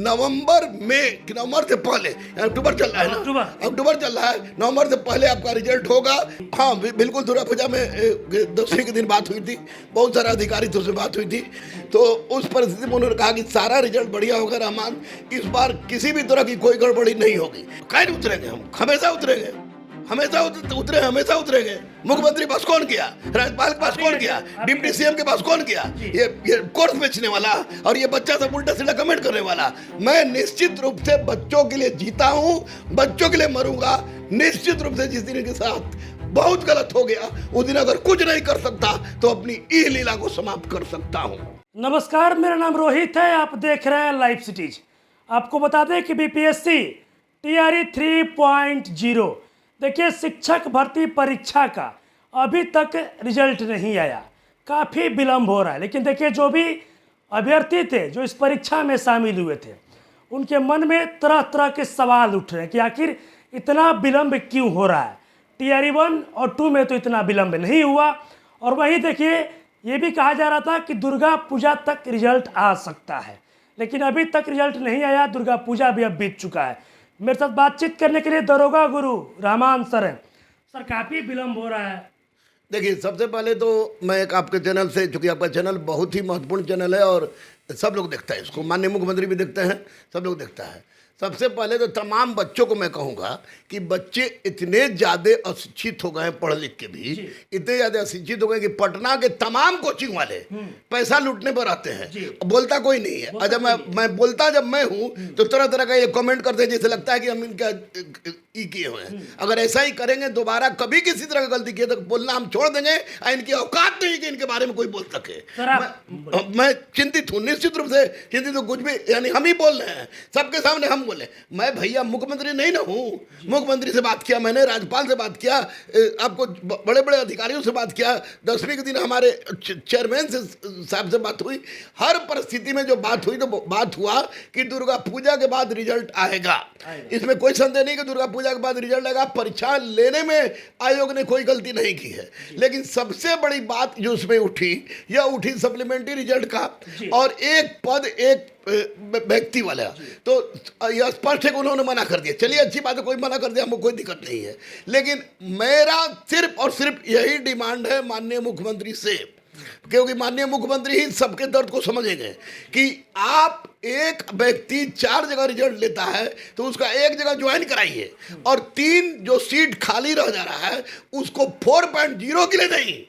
नवंबर में, नवंबर से पहले, अक्टूबर चल रहा है ना, अक्टूबर चल रहा है, नवंबर से पहले आपका रिजल्ट होगा। हाँ बिल्कुल, दुर्गा पूजा में 10वीं के दिन बात हुई थी, बहुत सारे अधिकारी तो से बात हुई थी, तो उस परिस्थिति में उन्होंने कहा कि सारा रिजल्ट बढ़िया होगा रहमान, इस बार किसी भी तरह की कोई गड़बड़ी नहीं होगी। कैसे उतरेंगे हम, हमेशा उतरेंगे, हमेशा उतरेंगे। मुख्यमंत्री पास कौन किया, राज्यपाल के पास कौन किया, डिप्टी सीएम के पास कौन किया, ये कोर्स बेचने वाला और ये बच्चा सब उल्टा सीधा कमेंट करने वाला। मैं निश्चित रूप से बच्चों के लिए जीता हूं, बच्चों के लिए मरूंगा। निश्चित रूप से जिस दिन के साथ बहुत गलत हो गया, उस दिन अगर कुछ नहीं कर सकता तो अपनी ई लीला को समाप्त कर सकता हूं। नमस्कार, मेरा नाम रोहित है, आप देख रहे हैं लाइव सिटीज। आपको बता दें कि बीपीएससी टीआरई 3.0 देखिए, शिक्षक भर्ती परीक्षा का अभी तक रिजल्ट नहीं आया, काफ़ी विलम्ब हो रहा है। लेकिन देखिए, जो भी अभ्यर्थी थे जो इस परीक्षा में शामिल हुए थे, उनके मन में तरह तरह के सवाल उठ रहे हैं कि आखिर इतना विलम्ब क्यों हो रहा है। टीआरई 1 और 2 में तो इतना विलम्ब नहीं हुआ, और वहीं देखिए ये भी कहा जा रहा था कि दुर्गा पूजा तक रिजल्ट आ सकता है, लेकिन अभी तक रिजल्ट नहीं आया। दुर्गा पूजा भी अब बीत चुका है। मेरे साथ बातचीत करने के लिए दरोगा गुरु रहमान सर हैं। सर, काफ़ी विलम्ब हो रहा है। देखिए, सबसे पहले तो मैं एक आपके चैनल से, चूंकि आपका चैनल बहुत ही महत्वपूर्ण चैनल है और सब लोग देखता है इसको, माननीय मुख्यमंत्री भी देखते हैं, सब लोग देखता है। सबसे पहले तो तमाम बच्चों को मैं कहूँगा कि बच्चे इतने ज़्यादा अशिक्षित हो गए हैं, पढ़ लिख के भी इतने ज़्यादा अशिक्षित हो गए कि पटना के तमाम कोचिंग वाले पैसा लूटने पर आते हैं, बोलता कोई नहीं है। और जब मैं बोलता जब मैं हूँ तो तरह तरह का ये कमेंट करते हैं, जैसे लगता है कि हम इनका ई किए हुए हैं। अगर ऐसा ही करेंगे दोबारा कभी किसी तरह का गलती किए तो बोलना हम छोड़ देंगे, इनकी औकात नहीं कि इनके बारे में कोई बोल सके। मैं चिंतित हूँ, निश्चित रूप से चिंतित हूँ। कुछ भी यानी हम ही बोल रहे हैं, सबके सामने हम बोले। मैं भैया मुख्यमंत्री नहीं ना हूँ, मुख्यमंत्री से बात किया मैंने, राज्यपाल से बात किया, आपको बड़े बड़े अधिकारियों से बात किया, 10वीं के दिन हमारे चेयरमैन से साहब से बात हुई। हर परिस्थिति में जो बात हुई तो बात हुआ कि दुर्गा पूजा के बाद रिजल्ट आएगा, इसमें कोई संदेह नहीं कि दुर्गा पूजा के बाद रिजल्ट आएगा। परीक्षा लेने में आयोग ने कोई गलती नहीं की है, लेकिन सबसे बड़ी बात जो उसमें उठी, यह उठी सप्लीमेंट्री रिजल्ट का, और एक पद एक व्यक्ति वाला। तो यह स्पष्ट है कि उन्होंने मना कर दिया। चलिए, अच्छी बात है, कोई मना कर दिया, हमको कोई दिक्कत नहीं है। लेकिन मेरा सिर्फ और सिर्फ यही डिमांड है माननीय मुख्यमंत्री से, क्योंकि माननीय मुख्यमंत्री ही सबके दर्द को समझेंगे कि आप एक व्यक्ति 4 जगह रिजल्ट लेता है तो उसका एक जगह ज्वाइन कराइए, और 3 जो सीट खाली रह जा रहा है उसको 4.0 के लिए नहीं,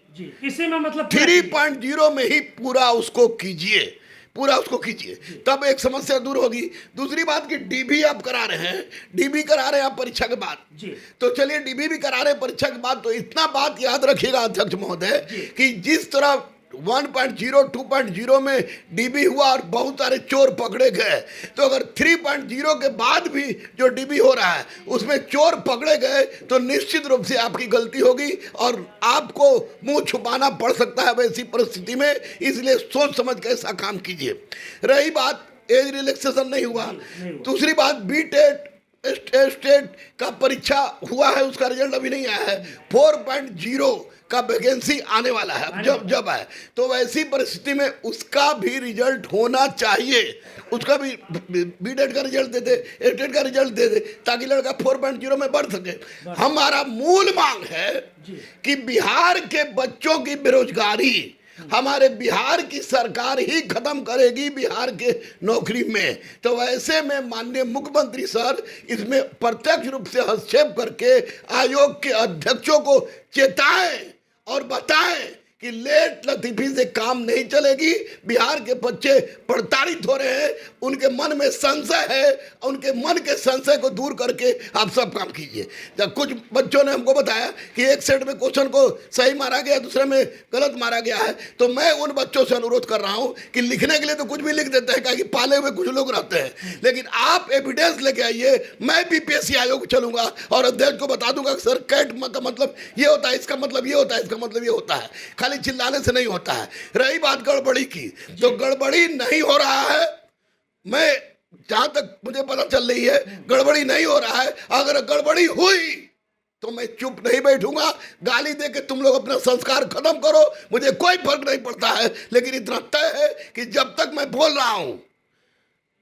इसी में मतलब 3.0 में ही पूरा उसको कीजिए, तब एक समस्या दूर होगी। दूसरी बात कि डीबी आप करा रहे हैं आप परीक्षा के बाद, तो चलिए डीबी भी करा रहे हैं परीक्षा के बाद, तो इतना बात याद रखिएगा अध्यक्ष महोदय कि जिस तरह 1.0 2.0 में डीबी हुआ और बहुत सारे चोर पकड़े गए, तो अगर 3.0 के बाद भी जो डीबी हो रहा है उसमें चोर पकड़े गए तो निश्चित रूप से आपकी गलती होगी और आपको मुंह छुपाना पड़ सकता है वैसी परिस्थिति में। इसलिए सोच समझ के ऐसा काम कीजिए। रही बात एज रिलैक्सेशन नहीं हुआ, दूसरी बात बीटेट स्टेट का परीक्षा हुआ है, उसका रिजल्ट अभी नहीं आया है। 4.0 का वैकेंसी आने वाला है, जब आए तो वैसी परिस्थिति में उसका भी रिजल्ट होना चाहिए, उसका भी बीटेट का रिजल्ट दे दे, स्टेट का रिजल्ट दे दे, ताकि लड़का 4.0 में बढ़ सके। हमारा मूल मांग है कि बिहार के बच्चों की बेरोजगारी हमारे बिहार की सरकार ही खत्म करेगी बिहार के नौकरी में। तो वैसे में माननीय मुख्यमंत्री सर इसमें प्रत्यक्ष रूप से हस्तक्षेप करके आयोग के अध्यक्षों को चेताएं और बताएं कि लेट लतीफी से काम नहीं चलेगी। बिहार के बच्चे प्रताड़ित हो रहे हैं, उनके मन में संशय है, उनके मन के संशय को दूर करके आप सब काम कीजिए। जब कुछ बच्चों ने हमको बताया कि एक सेट में क्वेश्चन को सही मारा गया, दूसरे में गलत मारा गया है, तो मैं उन बच्चों से अनुरोध कर रहा हूँ कि लिखने के लिए तो कुछ भी लिख देते हैं, कि पाले हुए कुछ लोग रहते हैं, लेकिन आप एविडेंस लेके आइए। मैं बीपीएससी आयोग चलूंगा और अध्यक्ष को बता दूंगा सर कैट मतलब ये होता है, इसका मतलब ये होता है, इसका मतलब ये होता है। खाली चिल्लाने से नहीं होता है। रही बात गड़बड़ी की, तो गड़बड़ी नहीं हो रहा है, मैं जहां तक मुझे पता चल रही है गड़बड़ी नहीं हो रहा है। अगर गड़बड़ी हुई तो मैं चुप नहीं बैठूंगा, गाली दे के तुम लोग अपना संस्कार खत्म करो, मुझे कोई फर्क नहीं पड़ता है। लेकिन इतना तय है कि जब तक मैं बोल रहा हूं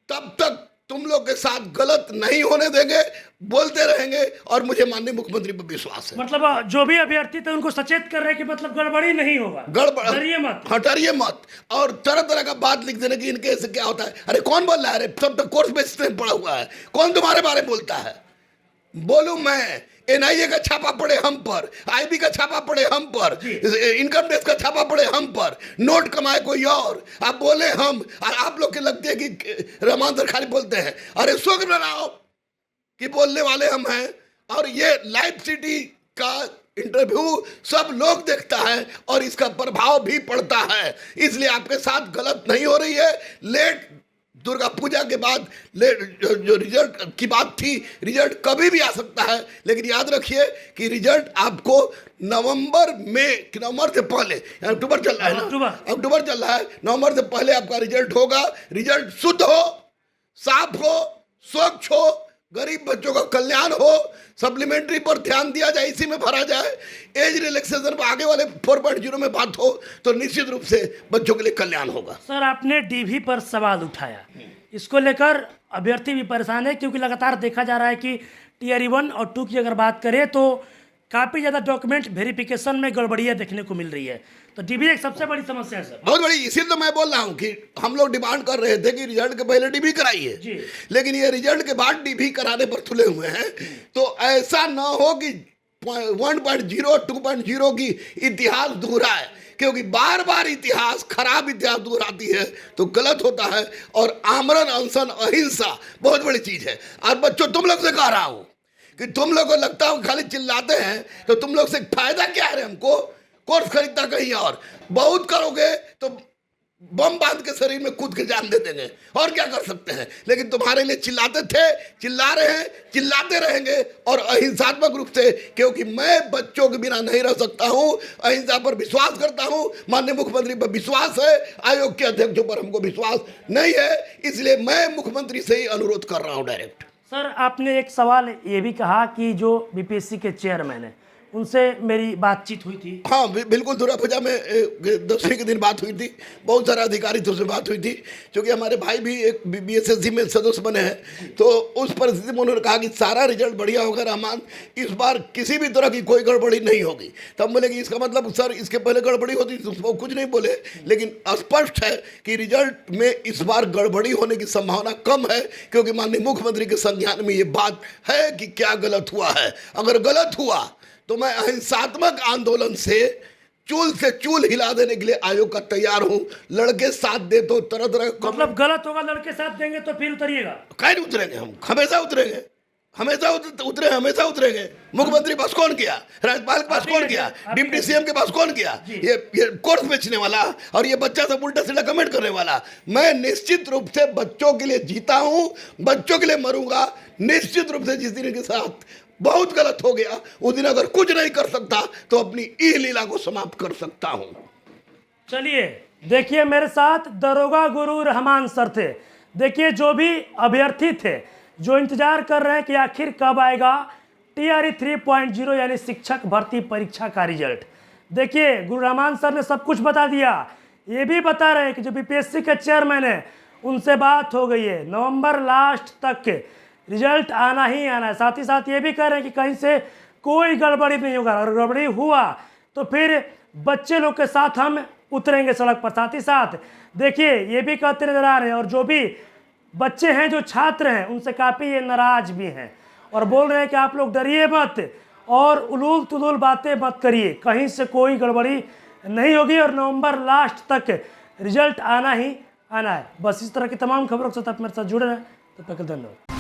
तब तक तुम लोग के साथ गलत नहीं होने देंगे, बोलते रहेंगे और मुझे माननीय मुख्यमंत्री पर विश्वास है। मतलब जो भी अभ्यर्थी थे उनको सचेत कर रहे हैं कि मतलब गड़बड़ी नहीं होगा, डरिए मत, हाँ डरिए मत। और तरह तरह का बात लिख देने की इनके ऐसे क्या होता है, अरे कौन बोल रहा है, अरे सब तो कोर्स बेसिस में पड़ा हुआ है, कौन तुम्हारे बारे में बोलता है। बोलूं मैं, एनआईए का छापा पड़े हम पर, आईबी का छापा पड़े हम पर, इनकम टैक्स का छापा पड़े हम पर, नोट कमाए कोई और, आप बोले हम, और आप लोग के लगते हैं कि रहमान सर खाली बोलते हैं। अरे शुक्र बनाओ कि बोलने वाले हम हैं, और ये लाइव सिटी का इंटरव्यू सब लोग देखता है और इसका प्रभाव भी पड़ता है। इसलिए आपके साथ गलत नहीं हो रही है। लेट दुर्गा पूजा के बाद जो रिजल्ट की बात थी, रिजल्ट कभी भी आ सकता है, लेकिन याद रखिए कि रिजल्ट आपको नवंबर से पहले, अक्टूबर चल रहा है ना, अक्टूबर चल रहा है, नवंबर से पहले आपका रिजल्ट होगा। रिजल्ट शुद्ध हो, साफ हो, स्वच्छ हो, गरीब बच्चों का कल्याण हो, सप्लीमेंट्री पर ध्यान दिया जाए, इसी में भरा जाए, एज रिलैक्सेशन पर आगे वाले 4.0 में बात हो तो निश्चित रूप से बच्चों के लिए कल्याण होगा। सर आपने डीवी पर सवाल उठाया, इसको लेकर अभ्यर्थी भी परेशान है क्योंकि लगातार देखा जा रहा है कि टीआरई 1 और 2 की अगर बात करें तो काफ़ी ज़्यादा डॉक्यूमेंट वेरिफिकेशन में गड़बड़ियाँ देखने को मिल रही है। तो डीबी एक सबसे बड़ी समस्या है सर, बहुत बड़ी। इसीलिए तो मैं बोल रहा हूँ कि हम लोग डिमांड कर रहे थे कि रिजल्ट के पहले डीबी कराइए, लेकिन ये रिजल्ट के बाद डीबी कराने पर तुले हुए हैं। तो ऐसा ना हो कि 1.0 2.0 की इतिहास दोहराए, क्योंकि बार बार इतिहास, खराब इतिहास दोहराती है तो गलत होता है। और आमरण अनशन अहिंसा बहुत बड़ी चीज़ है। और बच्चों, तुम लोग से कह रहा हूँ कि तुम लोग को लगता है खाली चिल्लाते हैं, तो तुम लोग से फायदा क्या है हमको? कोर्स खरीदता कहीं और, बहुत करोगे तो बम बांध के शरीर में कूद के जान दे देंगे, और क्या कर सकते हैं। लेकिन तुम्हारे लिए चिल्लाते थे, चिल्ला रहे हैं, चिल्लाते रहेंगे, और अहिंसात्मक रूप से, क्योंकि मैं बच्चों के बिना नहीं रह सकता हूं, अहिंसा पर विश्वास करता हूं, माननीय मुख्यमंत्री पर विश्वास है, आयोग के अध्यक्षों पर हमको विश्वास नहीं है। इसलिए मैं मुख्यमंत्री से ही अनुरोध कर रहा हूं डायरेक्ट। सर आपने एक सवाल ये भी कहा कि जो बीपीएससी के चेयरमैन है उनसे मेरी बातचीत हुई थी। हाँ बिल्कुल, दुर्गा पूजा में 10वीं के दिन बात हुई थी, बहुत सारे अधिकारियों से बात हुई थी, क्योंकि हमारे भाई भी एक बीएसएससी में सदस्य बने हैं। तो उस परिस्थिति में उन्होंने कहा कि सारा रिजल्ट बढ़िया होगा रहमान, इस बार किसी भी तरह की कोई गड़बड़ी नहीं होगी। तब बोले कि इसका मतलब सर इसके पहले गड़बड़ी होती तो उसको कुछ नहीं बोले, लेकिन स्पष्ट है कि रिजल्ट में इस बार गड़बड़ी होने की संभावना कम है, क्योंकि माननीय मुख्यमंत्री के संज्ञान में ये बात है कि क्या गलत हुआ है। अगर गलत हुआ तो मैं अहिंसात्मक आंदोलन से चूल हिला देने के लिए आयोग का तैयार हूं। लड़के साथ दे तो तरह तरह का, मतलब गलत होगा लड़के साथ देंगे तो फिर उतरिएगा? कहीं नहीं उतरेंगे, हम हमेशा उतरेंगे, हमेशा उतरेंगे। मुख्यमंत्री पास कौन किया, राज्यपाल के पास कौन किया, डिप्टी सीएम के पास कौन किया, ये कोर्स बेचने वाला और ये बच्चा सब उल्टा सीधा कमेंट करने वाला। मैं निश्चित रूप से बच्चों के लिए जीता हूं, बच्चों के लिए मरूंगा निश्चित रूप से। जिस दिन के साथ बहुत गलत हो गया उस दिन अगर कुछ नहीं कर सकता तो अपनी ई लीला को समाप्त कर सकता हूं। चलिए देखिए, मेरे साथ दरोगा गुरु रहमान सर थे। देखिए, जो भी अभ्यर्थी थे जो इंतजार कर रहे हैं कि आखिर कब आएगा टीआरई 3.0 यानी शिक्षक भर्ती परीक्षा का रिजल्ट, देखिए गुरु रहमान सर ने सब कुछ बता दिया। ये भी बता रहे हैं कि जो बीपीएससी के चेयरमैन है उनसे बात हो गई है, नवंबर लास्ट तक रिजल्ट आना ही आना है। साथ ही साथ ये भी कह रहे हैं कि कहीं से कोई गड़बड़ी नहीं होगा, और गड़बड़ी हुआ तो फिर बच्चे लोग के साथ हम उतरेंगे सड़क पर। साथ ही साथ देखिए ये भी कहते नजर आ रहे हैं, और जो भी बच्चे हैं, जो छात्र हैं, उनसे काफ़ी ये नाराज भी हैं और बोल रहे हैं कि आप लोग डरिए मत और उलूल तुलूल बातें मत करिए, कहीं से कोई गड़बड़ी नहीं होगी और नवंबर लास्ट तक रिजल्ट आना ही आना है। बस इस तरह की तमाम खबरों के साथ आप मेरे साथ जुड़े रहें। तब तक धन्यवाद।